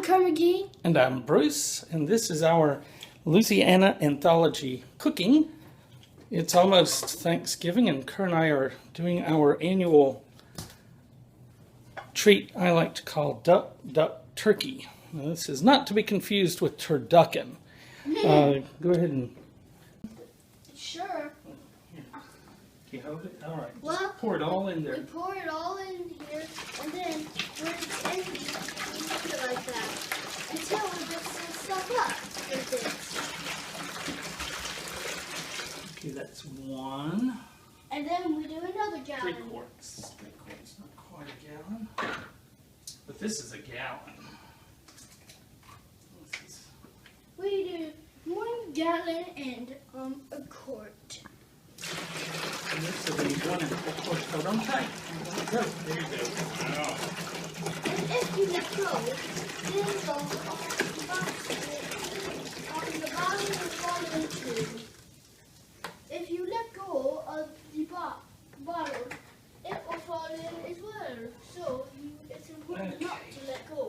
Kerr McGee. And I'm Bruce, and this is our Louisiana Anthology Cooking. It's almost Thanksgiving, and Kerr and I are doing our annual treat I like to call Duck Turkey. Now, this is not to be confused with turducken. Go ahead and... Sure. Can you hold it? All right. Well, just pour it all in there. We pour it all in here, and then when it's empty, we leave it like that until we mix some stuff up with it. Okay, that's one. And then we do another gallon. 3 quarts. 3 quarts, not quite a gallon. But this is a gallon. We do 1 gallon and a quart. And this will be 1 1/4 quart. On tight. There you go. Wow. And if you let go, then the bottom will fall into. If you let go of the bottom, it will fall in as well. So it's important not to let go.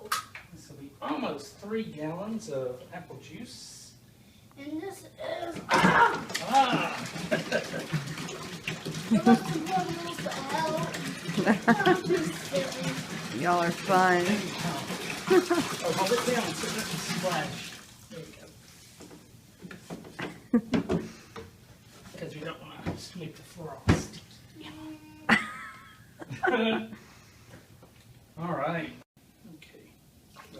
This will be almost 3 gallons of apple juice. And this is Ah! the most important to help. I'm just kidding. Y'all are fun. Oh, hold it down so it doesn't splash. There we go. Because we don't want to make the frost. All right. Okay.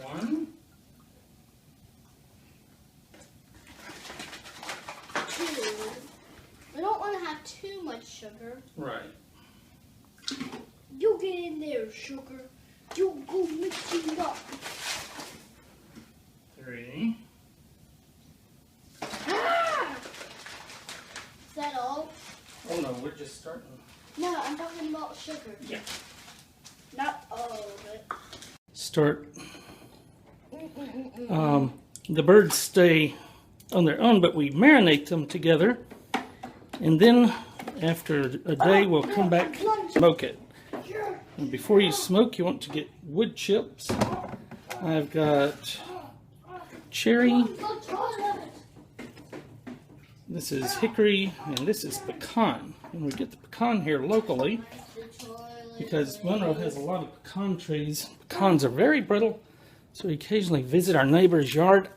1. 2. We don't want to have too much sugar. Right. You get in there, sugar. You go mix it up. 3. Ah! Is that all? Oh no, we're just starting. No, I'm talking about sugar. Yeah. Not all of it. Start. The birds stay on their own, but we marinate them together. And then after a day, we'll come back and smoke it. And before you smoke, you want to get wood chips. I've got cherry. This is hickory, and this is pecan. And we get the pecan here locally because Monroe has a lot of pecan trees. Pecans are very brittle, so we occasionally visit our neighbor's yard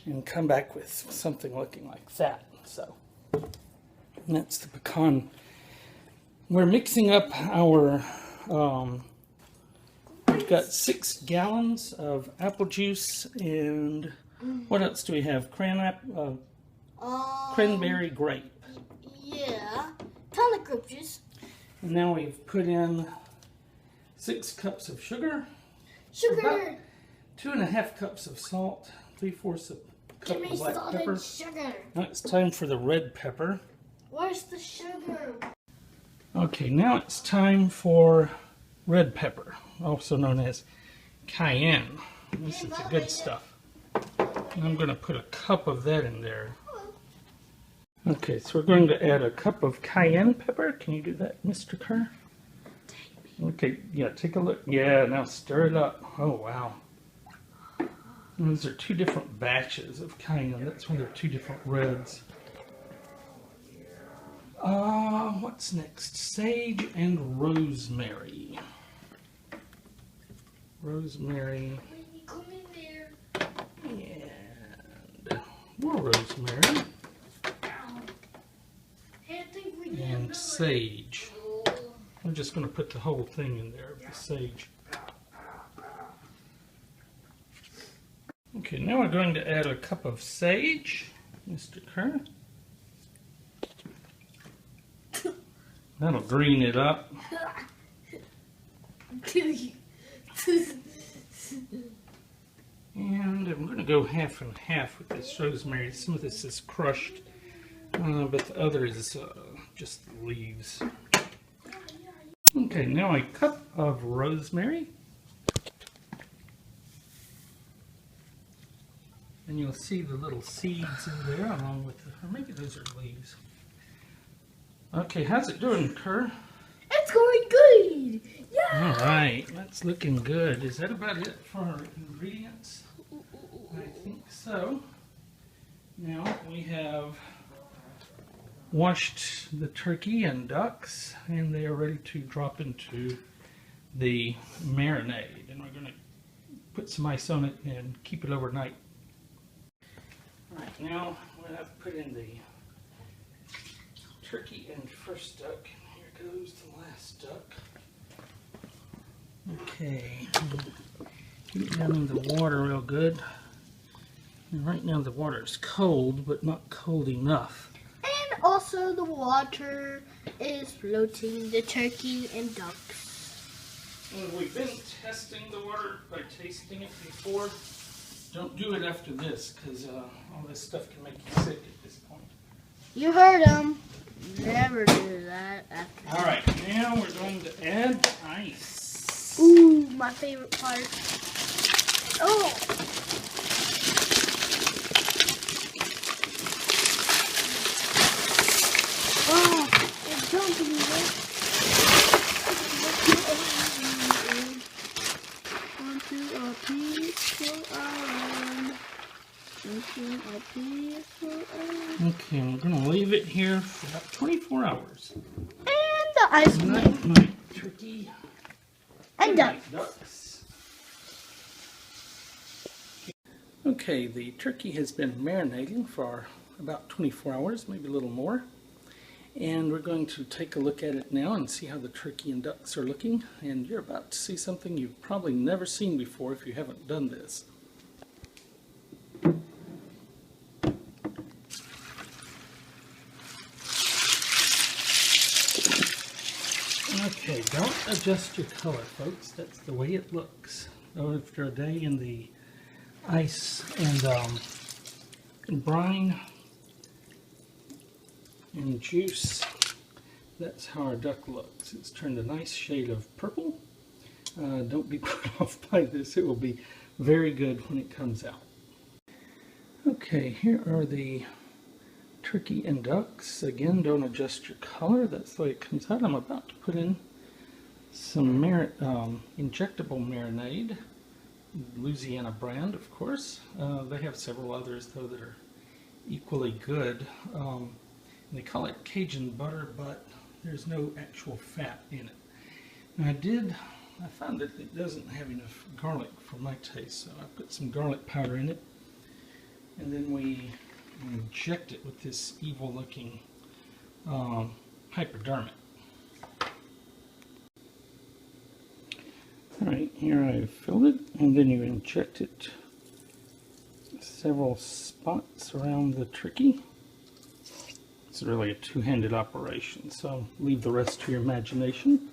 and come back with something looking like that. So that's the pecan. We're mixing up our, we've got 6 gallons of apple juice, and what else do we have? Cranberry grape. Yeah, ton of grape juice. And now we've put in 6 cups of sugar. Sugar. 2½ cups of salt. 3/4 of a cup Give me of black salt pepper. and sugar. Now it's time for the red pepper. Where's the sugar? Okay, now it's time for red pepper, also known as cayenne. This is the good stuff. And I'm going to put a cup of that in there. Okay, so we're going to add a cup of cayenne pepper. Can you do that, Mr. Kerr? Okay, yeah, take a look. Yeah, now stir it up. Oh, wow. Those are 2 different batches of cayenne. That's why they're 2 different reds. What's next? Sage and rosemary. Rosemary. Come in there. And more rosemary. Hey, I think we did And sage. I'm just going to put the whole thing in there, the sage. Okay, now we're going to add a cup of sage, Mr. Kerr. That'll green it up. And I'm going to go half and half with this rosemary. Some of this is crushed, but the other is just leaves. Okay, now a cup of rosemary. And you'll see the little seeds in there along with the, or maybe those are leaves. Okay, how's it doing, Kerr? It's going good! Yeah! All right, that's looking good. Is that about it for our ingredients? I think so. Now we have washed the turkey and ducks, and they are ready to drop into the marinade. And we're going to put some ice on it and keep it overnight. All right, now we'll have to put in the turkey and first duck. Here goes the last duck. Okay, get it down in the water real good. And right now the water is cold, but not cold enough. And also the water is floating the turkey and ducks. And we've been testing the water by tasting it before. Don't do it after this, because all this stuff can make you sick at this point. You heard him. Never do that after. All right, now we're going to add ice. Ooh, my favorite part. Oh! Oh, it's jumping me. Onto a peaceful island. Onto a peaceful island. Okay, we're going to leave it here for about 24 hours. And the ice cream. Night, night, turkey. And duck. Ducks. Okay, the turkey has been marinating for about 24 hours, maybe a little more. And we're going to take a look at it now and see how the turkey and ducks are looking. And you're about to see something you've probably never seen before if you haven't done this. Okay, don't adjust your color, folks. That's the way it looks. So after a day in the ice and brine and juice, that's how our duck looks. It's turned a nice shade of purple. Don't be put off by this. It will be very good when it comes out. Okay, here are the turkey and ducks. Again, don't adjust your color. That's the way it comes out. I'm about to put in some injectable marinade, Louisiana brand, of course. They have several others though that are equally good. They call it Cajun butter, but there's no actual fat in it. And I found that it doesn't have enough garlic for my taste, so I put some garlic powder in it, and then we inject it with this evil looking hypodermic. Alright, here I've filled it, and then you inject it several spots around the turkey. It's really a two-handed operation, so leave the rest to your imagination.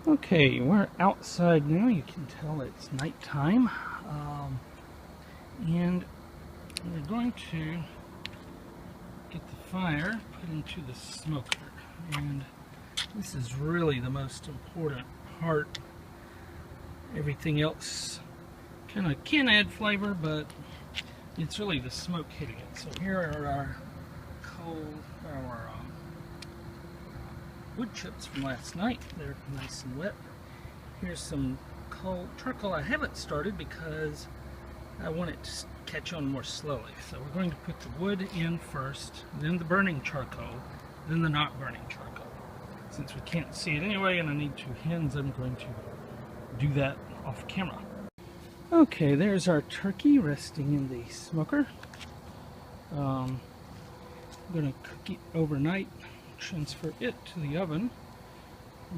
Okay, we're outside now. You can tell it's nighttime. And we're going to get the fire put into the smoker. And this is really the most important part. Everything else kind of can add flavor, but it's really the smoke hitting it. So here are our wood chips from last night. They're nice and wet. Here's some coal charcoal I haven't started because I want it to catch on more slowly. So we're going to put the wood in first, then the burning charcoal, then the not burning charcoal. Since we can't see it anyway and I need two hands, I'm going to do that off camera. Okay, there's our turkey resting in the smoker. I'm going to cook it overnight, transfer it to the oven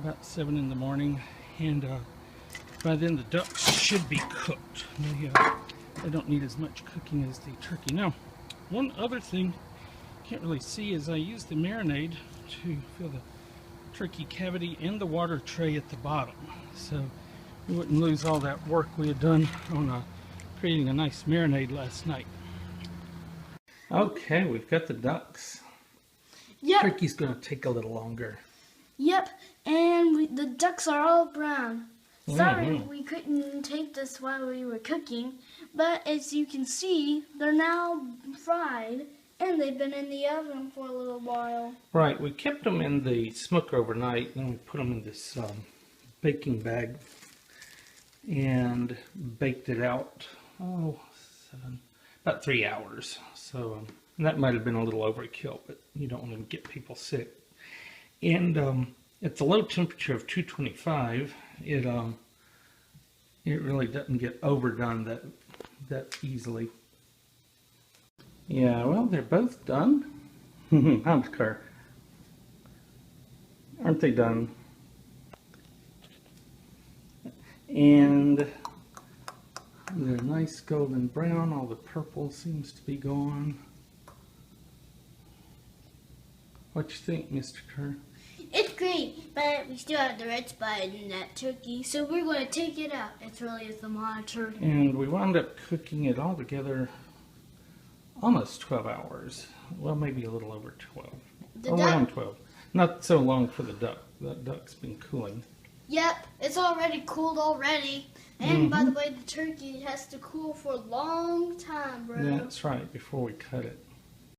about 7 in the morning, and by then the ducks should be cooked. They don't need as much cooking as the turkey. Now, one other thing you can't really see is I use the marinade to fill the turkey cavity and the water tray at the bottom, so we wouldn't lose all that work we had done on creating a nice marinade last night. Okay, we've got the ducks. Yep. Turkey's going to take a little longer. Yep, and the ducks are all brown. Sorry Mm-hmm. we couldn't take this while we were cooking, but as you can see, they're now fried, and they've been in the oven for a little while. Right, we kept them in the smoker overnight, and we put them in this baking bag and baked it out, about 3 hours. So that might have been a little overkill, but you don't want to get people sick. And at the low temperature of 225, it really doesn't get overdone that easily. Yeah, well, they're both done. Hamskar. Aren't they done? And they're nice golden brown. All the purple seems to be gone. What you think, Mr. Kerr? It's great, but we still have the red spot in that turkey, so we're going to take it out. It's really a thermometer. And we wound up cooking it all together almost 12 hours. Well, maybe a little over 12. Around 12. Not so long for the duck. That duck's been cooling. Yep, it's already cooled already. And by the way, the turkey has to cool for a long time, bro. That's right, before we cut it.